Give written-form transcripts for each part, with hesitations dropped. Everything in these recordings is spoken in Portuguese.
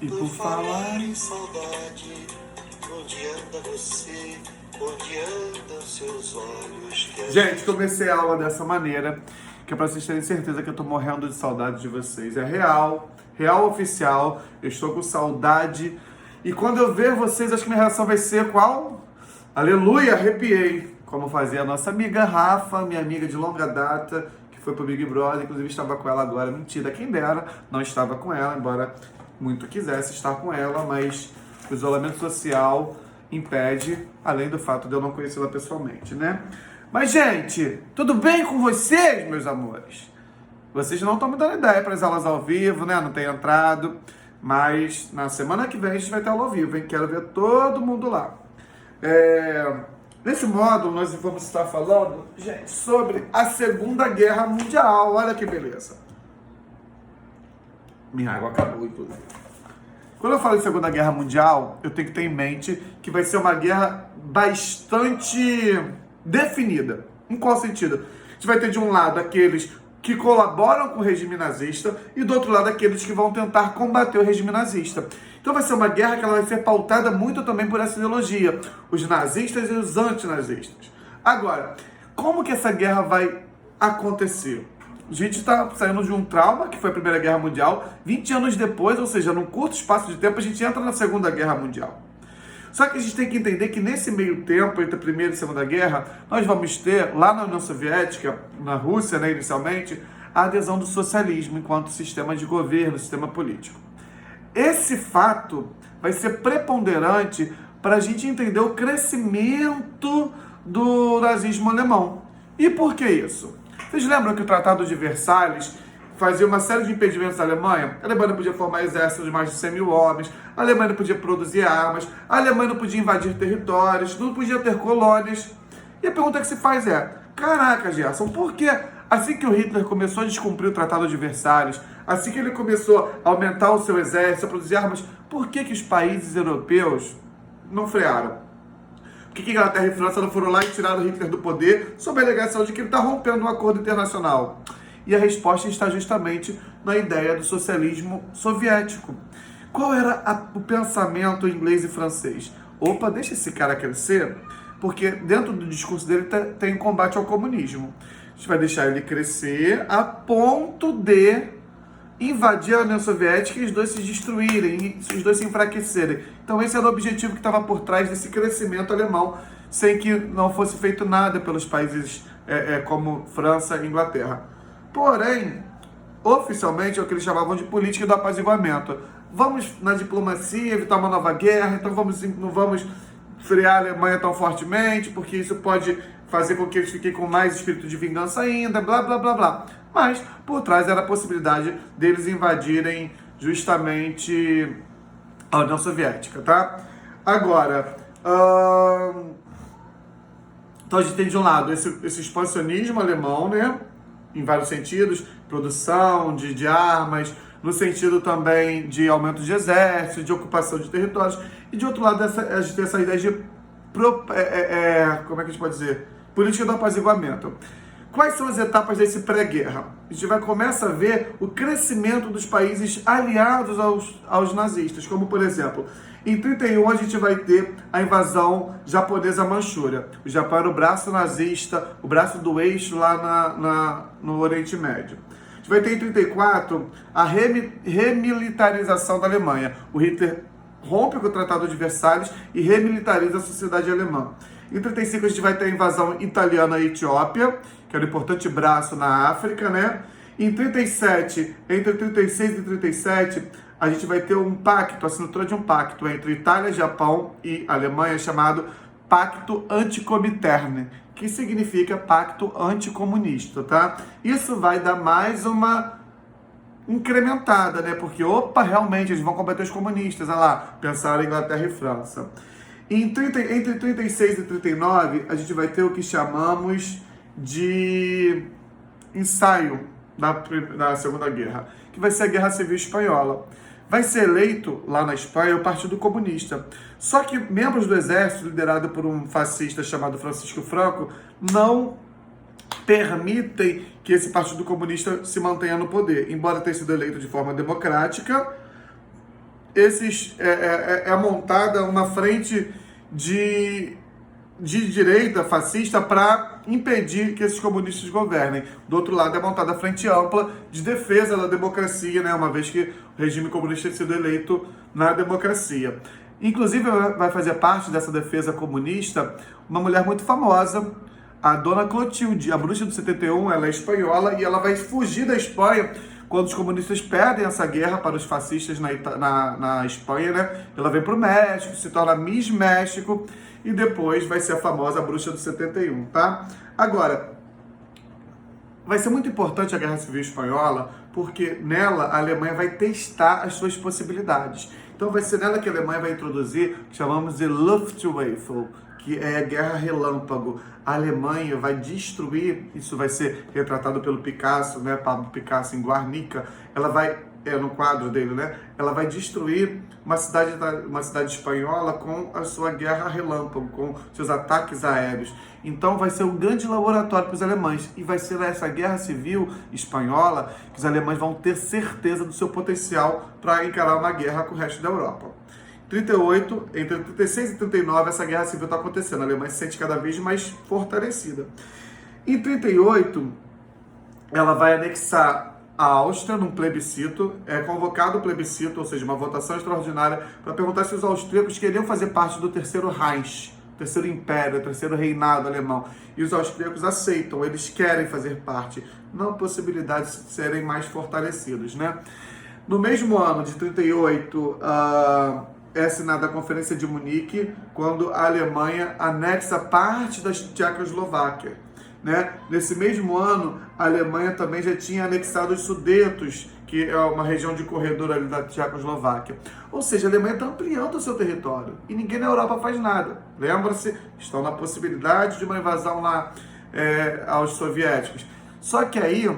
E por falar em saudade, onde anda você? Onde andam seus olhos? Gente, comecei a aula dessa maneira, que é para vocês terem certeza que eu tô morrendo de saudade de vocês. É real, real oficial, eu estou com saudade. E quando eu ver vocês, acho que minha reação vai ser qual? Aleluia, arrepiei. Como fazia a nossa amiga Rafa, minha amiga de longa data, que foi pro Big Brother, inclusive estava com ela agora. Mentira, quem dera, não estava com ela, embora muito quisesse estar com ela, mas o isolamento social impede, além do fato de eu não conhecê-la pessoalmente, né? Mas, gente, tudo bem com vocês, meus amores? Vocês não estão me dando ideia para as aulas ao vivo, né? Não tem entrado, mas na semana que vem a gente vai ter aula ao vivo, hein? Quero ver todo mundo lá. Nesse módulo, nós vamos estar falando, gente, sobre a Segunda Guerra Mundial. Olha que beleza. Minha água acabou, inclusive. Quando eu falo de Segunda Guerra Mundial, eu tenho que ter em mente que vai ser uma guerra bastante definida. Em qual sentido? A gente vai ter de um lado aqueles que colaboram com o regime nazista e do outro lado aqueles que vão tentar combater o regime nazista. Então vai ser uma guerra que ela vai ser pautada muito também por essa ideologia, os nazistas e os antinazistas. Agora, como que essa guerra vai acontecer? A gente está saindo de um trauma, que foi a Primeira Guerra Mundial, 20 anos depois, ou seja, num curto espaço de tempo, a gente entra na Segunda Guerra Mundial. Só que a gente tem que entender que nesse meio tempo, entre a Primeira e a Segunda Guerra, nós vamos ter, lá na União Soviética, na Rússia, né, inicialmente, a adesão do socialismo enquanto sistema de governo, sistema político. Esse fato vai ser preponderante para a gente entender o crescimento do nazismo alemão. E por que isso? Vocês lembram que o Tratado de Versalhes fazia uma série de impedimentos à Alemanha? A Alemanha não podia formar exército de mais de 100 mil homens, a Alemanha não podia produzir armas, a Alemanha não podia invadir territórios, não podia ter colônias. E a pergunta que se faz é, caraca, Gerson, por que assim que o Hitler começou a descumprir o Tratado de Versalhes, assim que ele começou a aumentar o seu exército, a produzir armas, por que os países europeus não frearam? Por que Inglaterra e França não foram lá e tiraram Hitler do poder sob a alegação de que ele está rompendo um acordo internacional? E a resposta está justamente na ideia do socialismo soviético. Qual era o pensamento inglês e francês? Opa, deixa esse cara crescer, porque dentro do discurso dele tem combate ao comunismo. A gente vai deixar ele crescer a ponto de invadir a União Soviética e os dois se destruírem, os dois se enfraquecerem. Então esse era o objetivo que estava por trás desse crescimento alemão, sem que não fosse feito nada pelos países como França e Inglaterra. Porém, oficialmente é o que eles chamavam de política do apaziguamento. Vamos na diplomacia evitar uma nova guerra, então não vamos frear a Alemanha tão fortemente, porque isso pode fazer com que eles fiquem com mais espírito de vingança ainda, blá, blá, blá, blá. Mas, por trás era a possibilidade deles invadirem justamente a União Soviética, tá? Agora, então a gente tem de um lado esse expansionismo alemão, né? Em vários sentidos, produção de armas, no sentido também de aumento de exército, de ocupação de territórios, e de outro lado a gente tem essa ideia de, como é que a gente pode dizer? Política do apaziguamento. Quais são as etapas desse pré-guerra? A gente começa a ver o crescimento dos países aliados aos nazistas, como por exemplo, em 31 a gente vai ter a invasão japonesa à Manchúria. O Japão era o braço nazista, o braço do eixo lá no Oriente Médio. A gente vai ter em 34 a remilitarização da Alemanha. O Hitler rompe com o Tratado de Versalhes e remilitariza a sociedade alemã. Em 35 a gente vai ter a invasão italiana à Etiópia, que era um importante braço na África, né? Em 37, entre 36 e 37, a gente vai ter um pacto, a assinatura de um pacto entre Itália, Japão e Alemanha, chamado Pacto Anticomintern, que significa Pacto Anticomunista, tá? Isso vai dar mais uma incrementada, né? Porque, realmente, eles vão combater os comunistas, olha lá, pensaram em Inglaterra e França. Entre 36 e 39, a gente vai ter o que chamamos de ensaio da Segunda Guerra, que vai ser a Guerra Civil Espanhola. Vai ser eleito lá na Espanha o Partido Comunista. Só que membros do exército, liderado por um fascista chamado Francisco Franco, não permitem que esse Partido Comunista se mantenha no poder. Embora tenha sido eleito de forma democrática, é montada uma frente de direita fascista para impedir que esses comunistas governem. Do outro lado é montada a frente ampla de defesa da democracia, né, uma vez que o regime comunista tem sido eleito na democracia. Inclusive vai fazer parte dessa defesa comunista uma mulher muito famosa, a Dona Clotilde, a bruxa do 71, ela é espanhola e ela vai fugir da Espanha quando os comunistas perdem essa guerra para os fascistas na Espanha, né? Ela vem para o México, se torna Miss México e depois vai ser a famosa bruxa do 71, tá? Agora, vai ser muito importante a Guerra Civil Espanhola porque nela a Alemanha vai testar as suas possibilidades. Então vai ser nela que a Alemanha vai introduzir o que chamamos de Luftwaffe, que é a guerra relâmpago. A Alemanha vai destruir, isso vai ser retratado pelo Picasso, né, Pablo Picasso em Guernica, ela vai, no quadro dele, né, ela vai destruir uma cidade espanhola com a sua guerra relâmpago, com seus ataques aéreos. Então vai ser um grande laboratório para os alemães, e vai ser nessa guerra civil espanhola que os alemães vão ter certeza do seu potencial para encarar uma guerra com o resto da Europa. 38, entre 36 e 39, essa guerra civil está acontecendo. A Alemanha se sente cada vez mais fortalecida. Em 38, ela vai anexar a Áustria num plebiscito. É convocado o plebiscito, ou seja, uma votação extraordinária, para perguntar se os austríacos queriam fazer parte do Terceiro Reich, Terceiro Império, Terceiro Reinado Alemão. E os austríacos aceitam, eles querem fazer parte. Não há possibilidade de serem mais fortalecidos, né? No mesmo ano de 38, é assinada a Conferência de Munique, quando a Alemanha anexa parte da Tchecoslováquia, né? Nesse mesmo ano, a Alemanha também já tinha anexado os Sudetos, que é uma região de corredor ali da Tchecoslováquia. Ou seja, a Alemanha está ampliando o seu território e ninguém na Europa faz nada. Lembra-se, estão na possibilidade de uma invasão lá aos soviéticos. Só que aí,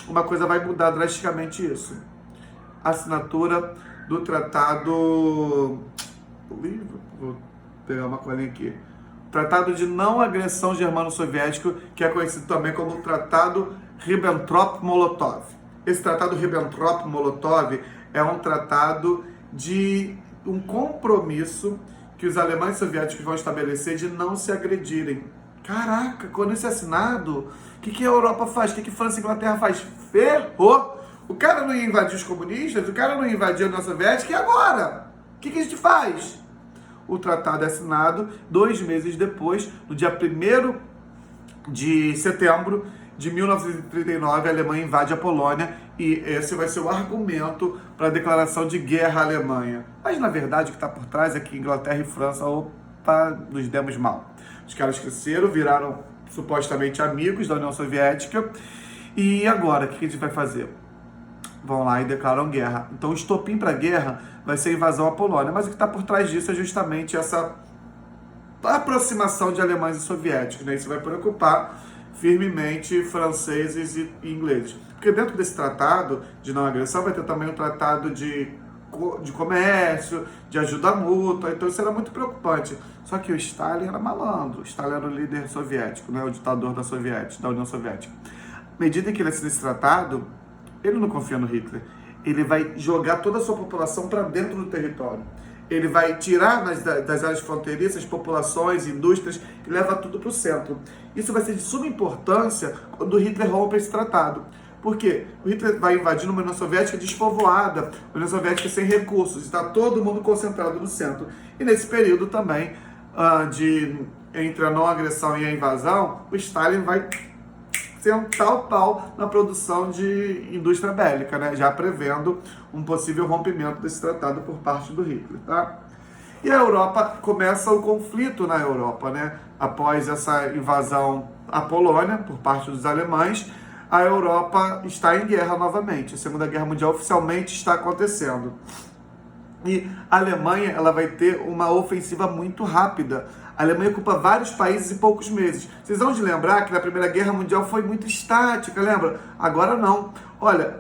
uma coisa vai mudar drasticamente isso. A assinatura do tratado, vou pegar uma colinha aqui, Tratado de Não Agressão Germano-Soviético, que é conhecido também como Tratado Ribbentrop-Molotov. Esse Tratado Ribbentrop-Molotov é um tratado de um compromisso que os alemães soviéticos vão estabelecer de não se agredirem. Caraca, quando isso é assinado, o que a Europa faz? O que França e Inglaterra faz? Ferrou! O cara não ia invadir os comunistas, o cara não ia invadir a União Soviética, e agora? O que a gente faz? O tratado é assinado 2 meses depois, no dia 1º de setembro de 1939, a Alemanha invade a Polônia, e esse vai ser o argumento para a declaração de guerra à Alemanha. Mas, na verdade, o que está por trás é que Inglaterra e França, nos demos mal. Os caras cresceram, viraram supostamente amigos da União Soviética, e agora, o que a gente vai fazer? Vão lá e declaram guerra. Então o estopim para a guerra vai ser a invasão à Polônia. Mas o que está por trás disso é justamente essa aproximação de alemães e soviéticos, né? Isso vai preocupar firmemente franceses e ingleses. Porque dentro desse tratado de não agressão vai ter também um tratado de comércio, de ajuda mútua. Então isso era muito preocupante. Só que o Stalin era malandro. O Stalin era o líder soviético, né? O ditador da União Soviética. À medida que ele assina esse tratado, ele não confia no Hitler. Ele vai jogar toda a sua população para dentro do território. Ele vai tirar das áreas fronteiriças populações, indústrias, e leva tudo para o centro. Isso vai ser de suma importância quando o Hitler rompe esse tratado. Por quê? O Hitler vai invadir uma União Soviética despovoada, uma União Soviética sem recursos, está todo mundo concentrado no centro. E nesse período também, entre a não agressão e a invasão, o Stalin vai sentar o pau na produção de indústria bélica, né? Já prevendo um possível rompimento desse tratado por parte do Hitler, tá? E a Europa, começa o conflito na Europa, né? Após essa invasão à Polônia por parte dos alemães, a Europa está em guerra novamente. A Segunda Guerra Mundial oficialmente está acontecendo. E a Alemanha, ela vai ter uma ofensiva muito rápida. A Alemanha ocupa vários países em poucos meses. Vocês vão de lembrar que na Primeira Guerra Mundial foi muito estática, lembra? Agora não. Olha,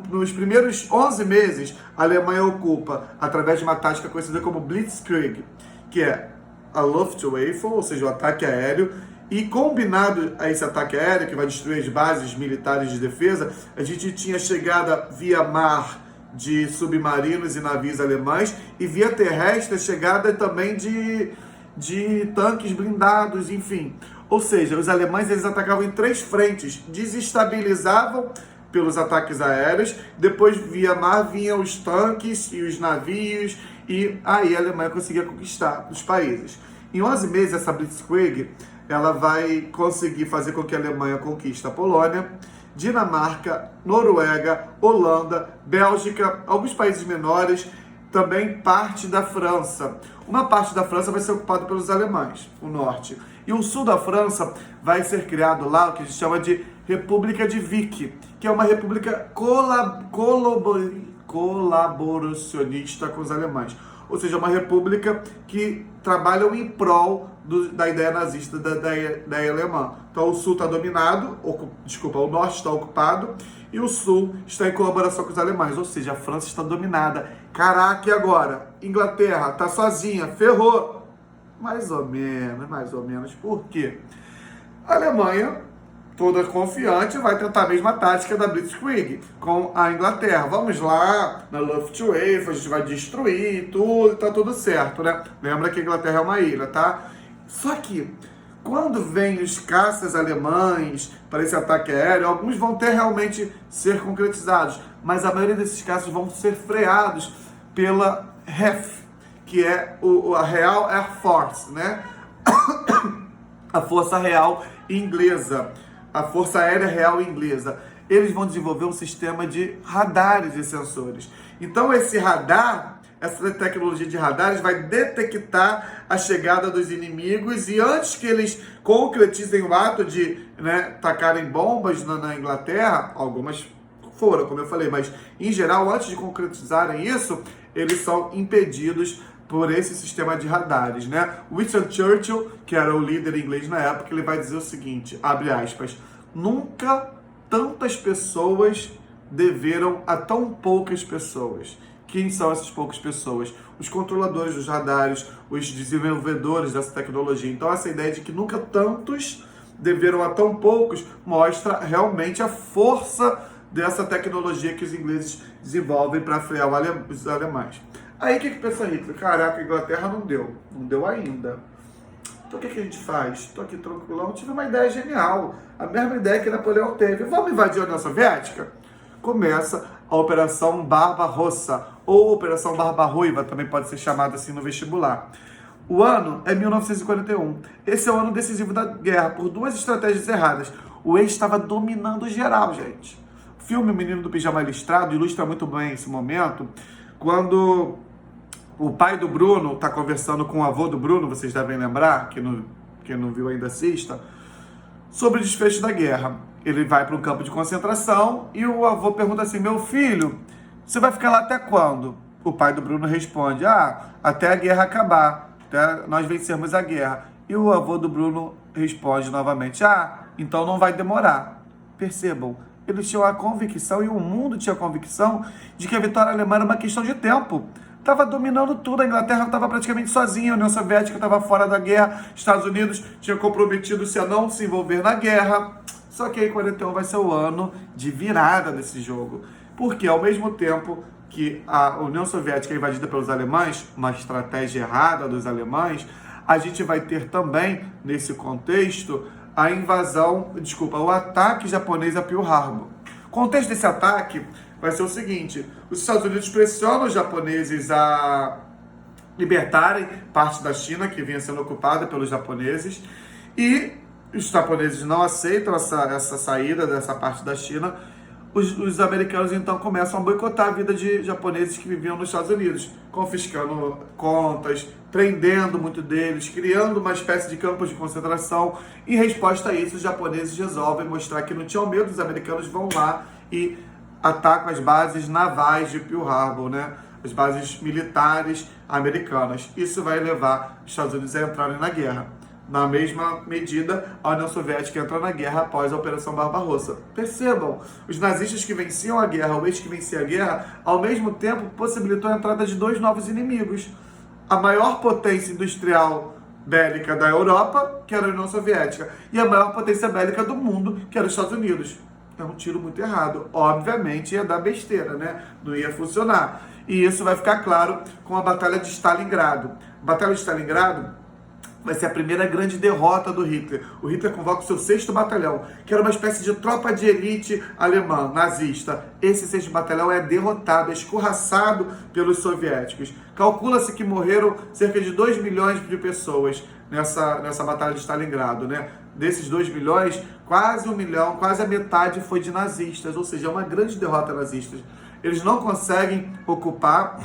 nos primeiros 11 meses, a Alemanha ocupa, através de uma tática conhecida como Blitzkrieg, que é a Luftwaffe, ou seja, o ataque aéreo, e combinado a esse ataque aéreo, que vai destruir as bases militares de defesa, a gente tinha chegada via mar de submarinos e navios alemães, e via terrestre a chegada também de tanques blindados, enfim. Ou seja, os alemães eles atacavam em 3 frentes, desestabilizavam pelos ataques aéreos, depois via mar vinham os tanques e os navios, e aí a Alemanha conseguia conquistar os países. Em 11 meses, essa Blitzkrieg ela vai conseguir fazer com que a Alemanha conquiste a Polônia, Dinamarca, Noruega, Holanda, Bélgica, alguns países menores, também parte da França. Uma parte da França vai ser ocupada pelos alemães, o norte. E o sul da França vai ser criado lá o que a gente chama de República de Vichy, que é uma república colaboracionista com os alemães. Ou seja, uma república que trabalha em prol da ideia nazista da ideia alemã. Então o sul está dominado, o norte está ocupado e o sul está em colaboração com os alemães. Ou seja, a França está dominada. Caraca, e agora? Inglaterra está sozinha, ferrou. Mais ou menos. Por quê? A Alemanha, toda confiante, vai tentar a mesma tática da Blitzkrieg com a Inglaterra. Vamos lá, na Luftwaffe, a gente vai destruir tudo, tá tudo certo, né? Lembra que a Inglaterra é uma ilha, tá? Só que, quando vem os caças alemães para esse ataque aéreo, alguns vão ter realmente ser concretizados, mas a maioria desses caças vão ser freados pela RAF, que é a Royal Air Force, né? A Força Real Inglesa, a Força Aérea Real Inglesa. Eles vão desenvolver um sistema de radares e sensores. Então esse radar, essa tecnologia de radares vai detectar a chegada dos inimigos e antes que eles concretizem o ato de tacarem bombas na Inglaterra, algumas foram, como eu falei, mas em geral, antes de concretizarem isso, eles são impedidos por esse sistema de radares, né? Winston Churchill, que era o líder inglês na época, ele vai dizer o seguinte, abre aspas, nunca tantas pessoas deveram a tão poucas pessoas. Quem são essas poucas pessoas? Os controladores dos radares, os desenvolvedores dessa tecnologia. Então essa ideia de que nunca tantos deveram a tão poucos mostra realmente a força dessa tecnologia que os ingleses desenvolvem para frear os alemães. Aí o que pensa Hitler? Caraca, a Inglaterra não deu ainda. Então o que a gente faz? Estou aqui tranquilão, tive uma ideia genial, a mesma ideia que Napoleão teve. Vamos invadir a União Soviética? Começa a Operação Barbarossa, ou Operação Barbarruiva, também pode ser chamada assim no vestibular. O ano é 1941. Esse é o ano decisivo da guerra, por 2 estratégias erradas. O eixo estava dominando geral, gente. O filme O Menino do Pijama Listrado ilustra muito bem esse momento, quando o pai do Bruno está conversando com o avô do Bruno, vocês devem lembrar, quem não viu ainda assista, sobre o desfecho da guerra. Ele vai para um campo de concentração e o avô pergunta assim, meu filho, você vai ficar lá até quando? O pai do Bruno responde, até a guerra acabar, até nós vencermos a guerra. E o avô do Bruno responde novamente, então não vai demorar. Percebam, eles tinham a convicção, e o mundo tinha a convicção, de que a vitória alemã era uma questão de tempo. Estava dominando tudo, a Inglaterra estava praticamente sozinha, a União Soviética estava fora da guerra, Estados Unidos tinha comprometido-se a não se envolver na guerra. Só que aí 41 vai ser o ano de virada desse jogo. Porque ao mesmo tempo que a União Soviética é invadida pelos alemães, uma estratégia errada dos alemães, a gente vai ter também, nesse contexto, o ataque japonês a Pearl Harbor. O contexto desse ataque vai ser o seguinte, os Estados Unidos pressionam os japoneses a libertarem parte da China, que vinha sendo ocupada pelos japoneses, e os japoneses não aceitam essa saída dessa parte da China. Os americanos então começam a boicotar a vida de japoneses que viviam nos Estados Unidos, confiscando contas, prendendo muito deles, criando uma espécie de campos de concentração. Em resposta a isso, os japoneses resolvem mostrar que não tinham medo, os americanos vão lá e atacam as bases navais de Pearl Harbor, né? As bases militares americanas. Isso vai levar os Estados Unidos a entrarem na guerra. Na mesma medida, a União Soviética entra na guerra após a Operação Barbarossa. Percebam, os nazistas que venciam a guerra, o eixo que vencia a guerra, ao mesmo tempo possibilitou a entrada de 2 novos inimigos. A maior potência industrial bélica da Europa, que era a União Soviética, e a maior potência bélica do mundo, que era os Estados Unidos. É um tiro muito errado. Obviamente ia dar besteira, né? Não ia funcionar. E isso vai ficar claro com a Batalha de Stalingrado. A Batalha de Stalingrado vai ser a primeira grande derrota do Hitler. O Hitler convoca o seu 6º batalhão, que era uma espécie de tropa de elite alemã, nazista. Esse 6º batalhão é derrotado, é escorraçado pelos soviéticos. Calcula-se que morreram cerca de 2 milhões de pessoas nessa Batalha de Stalingrado, né? Desses 2 milhões, quase 1 milhão, quase a metade foi de nazistas, ou seja, é uma grande derrota nazista. Eles não conseguem ocupar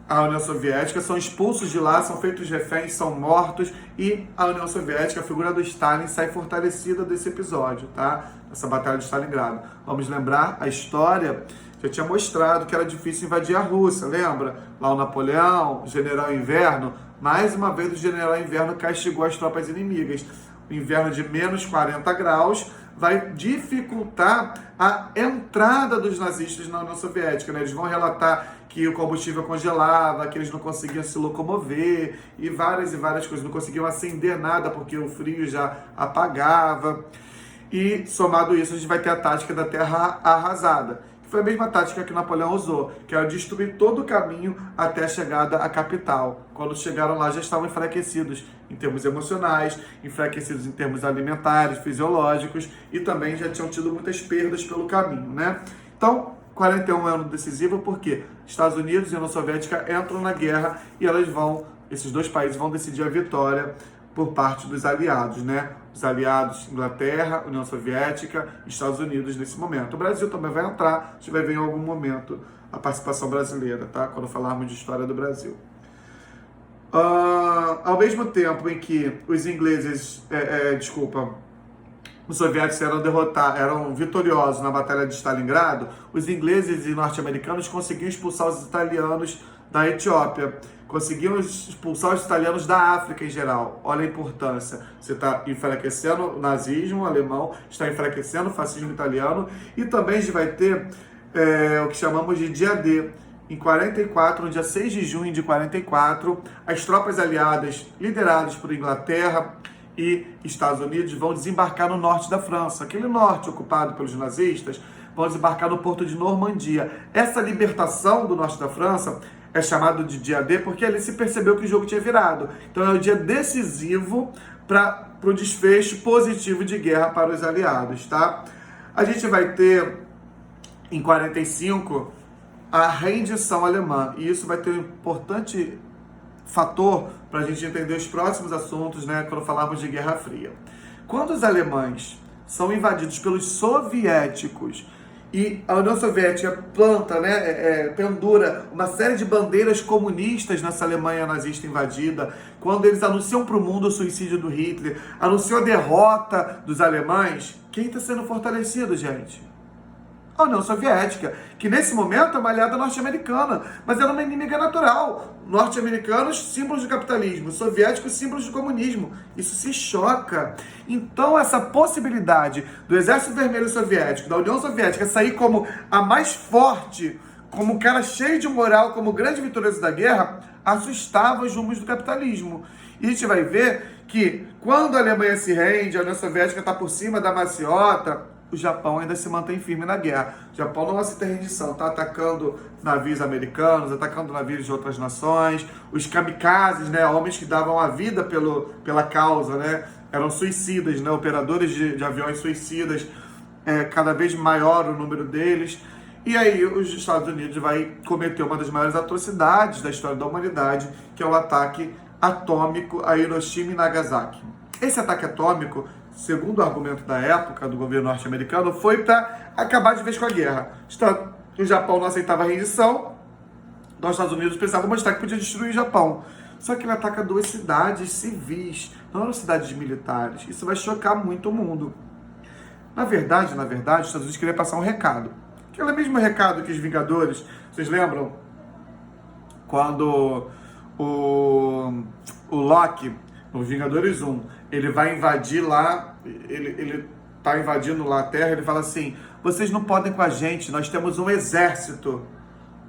a União Soviética, são expulsos de lá, são feitos reféns, são mortos, e a União Soviética, a figura do Stalin, sai fortalecida desse episódio, tá? Essa Batalha de Stalingrado. Vamos lembrar, a história já tinha mostrado que era difícil invadir a Rússia, lembra? Lá o Napoleão, o General Inverno, mais uma vez o General Inverno castigou as tropas inimigas. O inverno de menos 40 graus vai dificultar a entrada dos nazistas na União Soviética, né? Eles vão relatar que o combustível congelava, que eles não conseguiam se locomover e várias coisas, não conseguiam acender nada porque o frio já apagava. E, somado isso, a gente vai ter a tática da terra arrasada, que foi a mesma tática que Napoleão usou, que era destruir todo o caminho até a chegada à capital. Quando chegaram lá, já estavam enfraquecidos em termos emocionais, enfraquecidos em termos alimentares, fisiológicos, e também já tinham tido muitas perdas pelo caminho, né? Então, 41 é um ano decisivo porque Estados Unidos e União Soviética entram na guerra e esses dois países vão decidir a vitória por parte dos aliados, né? Os aliados, Inglaterra, União Soviética, Estados Unidos nesse momento. O Brasil também vai entrar, a gente vai ver em algum momento a participação brasileira, tá? Quando falarmos de história do Brasil. Ao mesmo tempo em que os ingleses, os soviéticos eram vitoriosos na Batalha de Stalingrado, os ingleses e norte-americanos conseguiam expulsar os italianos da Etiópia, conseguiam expulsar os italianos da África em geral. Olha a importância. Você está enfraquecendo o nazismo alemão, está enfraquecendo o fascismo italiano, e também a gente vai ter o que chamamos de Dia D. Em 44, no dia 6 de junho de 44, as tropas aliadas, lideradas por Inglaterra e Estados Unidos, vão desembarcar no norte da França. Aquele norte ocupado pelos nazistas, vão desembarcar no porto de Normandia. Essa libertação do norte da França é chamado de Dia D porque ali se percebeu que o jogo tinha virado. Então é o dia decisivo para o desfecho positivo de guerra para os aliados, tá? A gente vai ter, em 45, a rendição alemã, e isso vai ter um importante fator para a gente entender os próximos assuntos, né, quando falarmos de Guerra Fria. Quando os alemães são invadidos pelos soviéticos e a União Soviética planta, pendura uma série de bandeiras comunistas nessa Alemanha nazista invadida, quando eles anunciam para o mundo o suicídio do Hitler, anunciam a derrota dos alemães, quem está sendo fortalecido, gente? A União Soviética, que nesse momento é uma aliada norte-americana, mas era uma inimiga natural. Norte-americanos, símbolos do capitalismo, soviéticos, símbolos do comunismo. Isso se choca. Então, essa possibilidade do Exército Vermelho Soviético, da União Soviética, sair como a mais forte, como um cara cheio de moral, como o grande vitorioso da guerra, assustava os rumos do capitalismo. E a gente vai ver que, quando a Alemanha se rende, a União Soviética está por cima da maciota, o Japão ainda se mantém firme na guerra. O Japão não aceita rendição, está atacando navios americanos, atacando navios de outras nações, os kamikazes, né, homens que davam a vida pela causa, né, eram suicidas, né, operadores de aviões suicidas, cada vez maior o número deles. E aí os Estados Unidos vai cometer uma das maiores atrocidades da história da humanidade, que é o ataque atômico a Hiroshima e Nagasaki. Esse ataque atômico, segundo o argumento da época do governo norte-americano, foi para acabar de vez com a guerra. O Japão não aceitava a rendição, então os Estados Unidos pensavam mostrar que podia destruir o Japão. Só que ele ataca 2 cidades civis, não eram cidades militares. Isso vai chocar muito o mundo. Na verdade, os Estados Unidos queriam passar um recado. Aquele mesmo recado que os Vingadores, vocês lembram? Quando o Loki, no Vingadores 1, ele vai invadir lá, ele tá invadindo lá a Terra, ele fala assim, vocês não podem com a gente, nós temos um exército.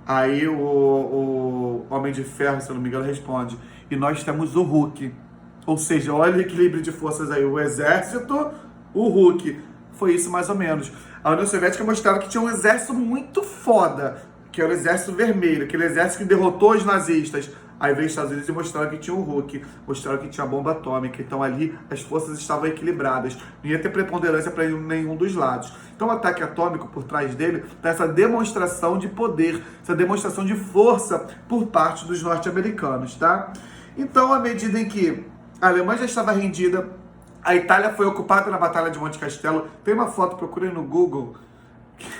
Aí o Homem de Ferro, se eu não me engano, responde, e nós temos o Hulk. Ou seja, olha o equilíbrio de forças aí, o exército, o Hulk. foi isso mais ou menos. A União Soviética mostrava que tinha um exército muito foda, que era o Exército Vermelho, aquele exército que derrotou os nazistas. Aí veio os Estados Unidos e mostraram que tinha o Hulk, mostraram que tinha a bomba atômica. Então ali as forças estavam equilibradas. Não ia ter preponderância para nenhum dos lados. Então o ataque atômico, por trás dele, está essa demonstração de poder, essa demonstração de força por parte dos norte-americanos, tá? Então, à medida em que a Alemanha já estava rendida, a Itália foi ocupada na Batalha de Monte Castelo. Tem uma foto, procurem no Google,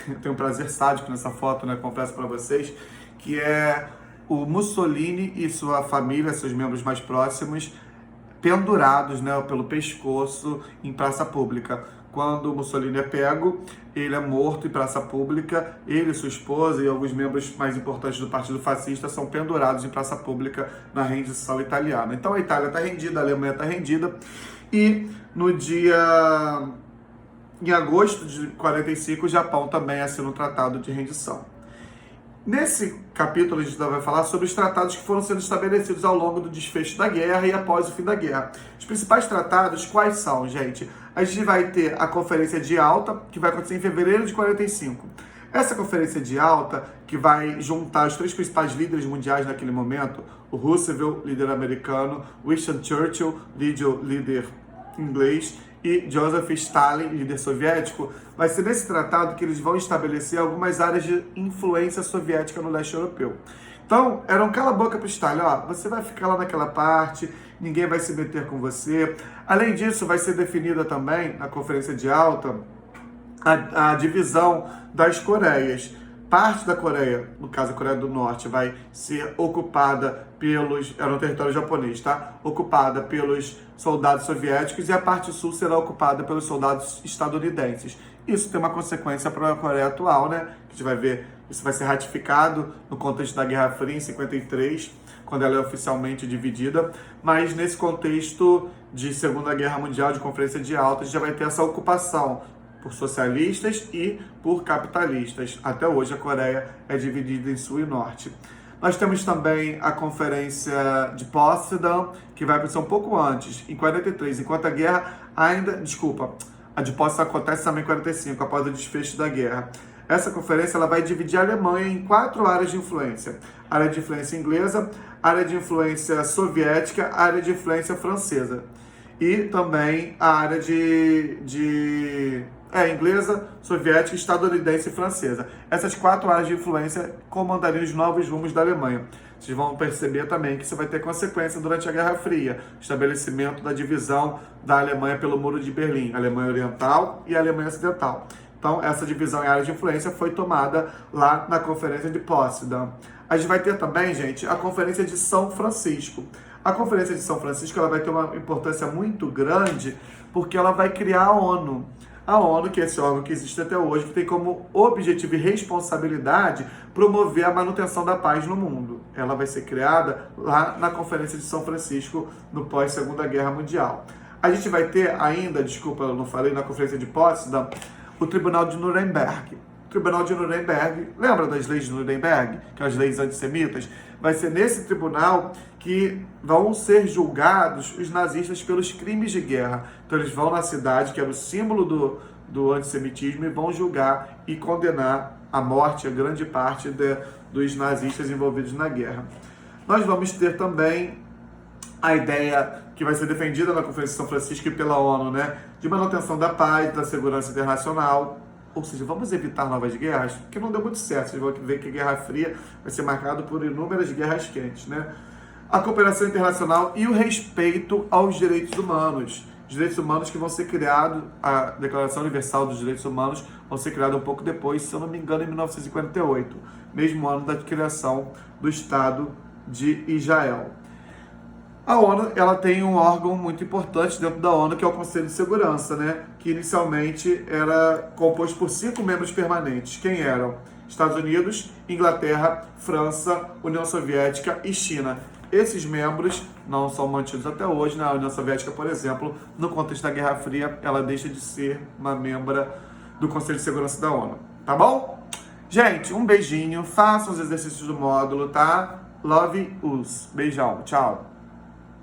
eu tenho um prazer sádico nessa foto, né? Confesso para vocês, que é o Mussolini e sua família, seus membros mais próximos, pendurados, né, pelo pescoço em praça pública. Quando o Mussolini é pego, ele é morto em praça pública, ele, sua esposa e alguns membros mais importantes do Partido Fascista são pendurados em praça pública na rendição italiana. Então a Itália está rendida, a Alemanha está rendida, e em agosto de 45, o Japão também assina um tratado de rendição. Nesse capítulo, a gente vai falar sobre os tratados que foram sendo estabelecidos ao longo do desfecho da guerra e após o fim da guerra. Os principais tratados, quais são, gente? A gente vai ter a Conferência de Yalta, que vai acontecer em fevereiro de 45. Essa Conferência de Yalta, que vai juntar os três principais líderes mundiais naquele momento, o Roosevelt, líder americano, Winston Churchill, líder inglês, e Joseph Stalin, líder soviético, vai ser nesse tratado que eles vão estabelecer algumas áreas de influência soviética no leste europeu. Então, era um cala-boca para o Stalin, ó, você vai ficar lá naquela parte, ninguém vai se meter com você. Além disso, vai ser definida também, na Conferência de Yalta, a divisão das Coreias. Parte da Coreia, no caso a Coreia do Norte, vai ser ocupada era um território japonês, tá? Ocupada pelos soldados soviéticos, e a parte sul será ocupada pelos soldados estadunidenses. Isso tem uma consequência para a Coreia atual, né? Que a gente vai ver, isso vai ser ratificado no contexto da Guerra Fria, em 53, quando ela é oficialmente dividida. Mas nesse contexto de Segunda Guerra Mundial, de Conferência de Yalta, a gente já vai ter essa ocupação por socialistas e por capitalistas. Até hoje a Coreia é dividida em sul e norte. Nós temos também a Conferência de Potsdam, que vai acontecer um pouco antes, em 43, enquanto a guerra a de Potsdam acontece também em 45, após o desfecho da guerra. Essa conferência ela vai dividir a Alemanha em 4 áreas de influência. Área de influência inglesa, área de influência soviética, área de influência francesa. E também a área inglesa, soviética, estadunidense e francesa. Essas 4 áreas de influência comandariam os novos rumos da Alemanha. Vocês vão perceber também que isso vai ter consequência durante a Guerra Fria, o estabelecimento da divisão da Alemanha pelo Muro de Berlim, a Alemanha Oriental e a Alemanha Ocidental. Então, essa divisão em áreas de influência foi tomada lá na Conferência de Potsdam. A gente vai ter também, gente, a Conferência de São Francisco. A Conferência de São Francisco ela vai ter uma importância muito grande porque ela vai criar a ONU. A ONU, que é esse órgão que existe até hoje, que tem como objetivo e responsabilidade promover a manutenção da paz no mundo. Ela vai ser criada lá na Conferência de São Francisco, no pós-Segunda Guerra Mundial. A gente vai ter ainda, desculpa, eu não falei, na Conferência de Potsdam, o Tribunal de Nuremberg. O Tribunal de Nuremberg, lembra das leis de Nuremberg? Que são as leis antissemitas? Vai ser nesse tribunal que vão ser julgados os nazistas pelos crimes de guerra. Então eles vão na cidade, que era o símbolo do antissemitismo, e vão julgar e condenar à morte a grande parte dos nazistas envolvidos na guerra. Nós vamos ter também a ideia que vai ser defendida na Conferência de São Francisco e pela ONU, né, de manutenção da paz, da segurança internacional. Ou seja, vamos evitar novas guerras, porque não deu muito certo. Vocês vão ver que a Guerra Fria vai ser marcada por inúmeras guerras quentes, né? A cooperação internacional e o respeito aos direitos humanos. Os direitos humanos que vão ser criados, a Declaração Universal dos Direitos Humanos vão ser criada um pouco depois, se eu não me engano, em 1948, mesmo ano da criação do Estado de Israel. A ONU, ela tem um órgão muito importante dentro da ONU, que é o Conselho de Segurança, né? Que inicialmente era composto por 5 membros permanentes. Quem eram? Estados Unidos, Inglaterra, França, União Soviética e China. Esses membros não são mantidos até hoje, né? A União Soviética, por exemplo, no contexto da Guerra Fria, ela deixa de ser uma membra do Conselho de Segurança da ONU. Tá bom? Gente, um beijinho, façam os exercícios do módulo, tá? Love us. Beijão, tchau.